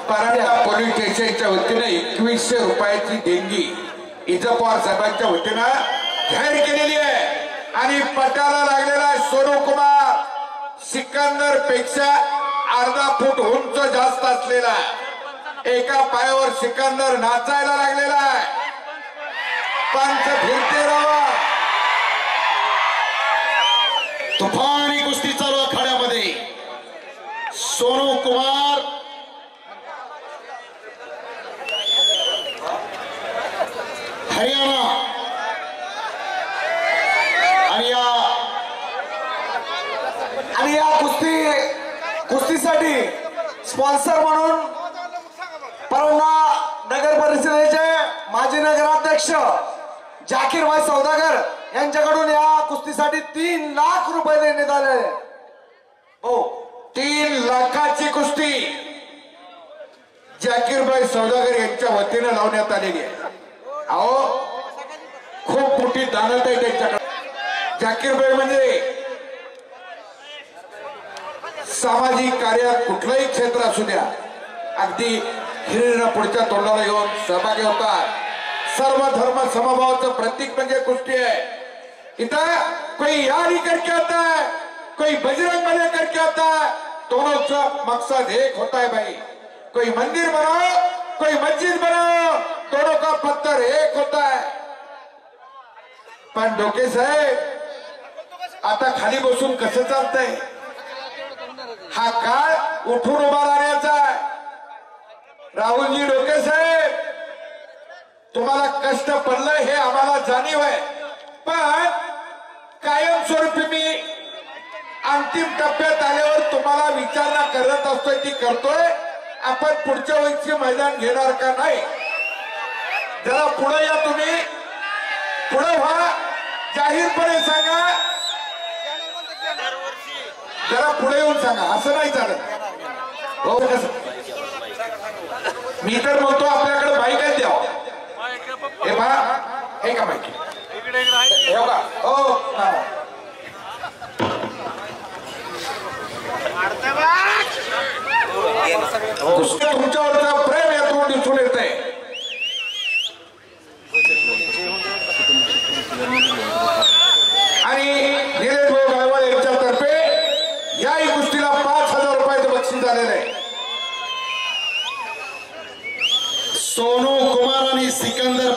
Paranda police स्टेशनच्या वतीने 2100 रुपयाची देणगी इथं पवार साहेबांच्या वतीने जाहीर केलेली आहे आणि पटाला लागलेला सोनू कुमार सिकंदर पेक्षा अर्धा फूट उंच जास्त असलेला एका पायावर सिकंदर नाचायला लागलेला आहे। पंच फिरते राहा तुफानी कुस्ती चालू आखाड्यामध्ये सोनू कुमार हरियाणा आणि या कुस्तीसाठी स्पॉन्सर म्हणून परांडा नगर परिषदेचे माजी नगराध्यक्ष जाकीरभाई सौदागर यांच्याकडून या कुस्तीसाठी 3 लाख रुपये देण्यात आले। हो 3 लाखाची कुस्ती जाकीरभाई सौदागर यांच्या वतीने लावण्यात आलेली आहे। अहो खूप मोठी दानत आहे त्यांच्याकडे। जाकीरभाई म्हणजे सामाजिक कार्यात कुठलंही क्षेत्र असू द्या अगदी हिरीनं पुढच्या तोंडाला येऊन सहभागी होतात। सर्व धर्म समभावाचं प्रतीक म्हणजे कुस्ती है। इधर कोई यारी करके आता है, कोई बजरंग बली करके आता है, दोनों का मकसद एक होता है भाई। कोई मंदिर बनाओ कोई मस्जिद बनाओ, दोनों का पत्थर एक होता है। पण डोके साहेब आता खाली बसून कसं चालतंय? हा काळ उठून उभा राहण्याचा आहे। राहुलजी डोके साहेब तुम्हाला कष्ट पडलंय हे आम्हाला जाणीव आहे, पण कायमस्वरूपी मी अंतिम टप्प्यात आल्यावर तुम्हाला विचारणा करत असतोय ती करतोय। आपण पुढच्या वेळीचे मैदान घेणार का नाही? जरा पुढे या, तुम्ही पुढे व्हा, जाहीरपणे सांगा, जरा पुढे येऊन सांगा, असं नाही चालत हो। मी तर म्हणतो आपल्याकडे बाईक आहे द्यावं हे पहा हे का माहिती का हो तुमच्यावरचा प्रेम यातून दिसून येत आहे। आणि निलेश भाऊ गायवाड यांच्यातर्फे याही कुस्तीला 5000 रुपयाचं बक्षीस झालेलं आहे। सोनू कुमार आणि सिकंदर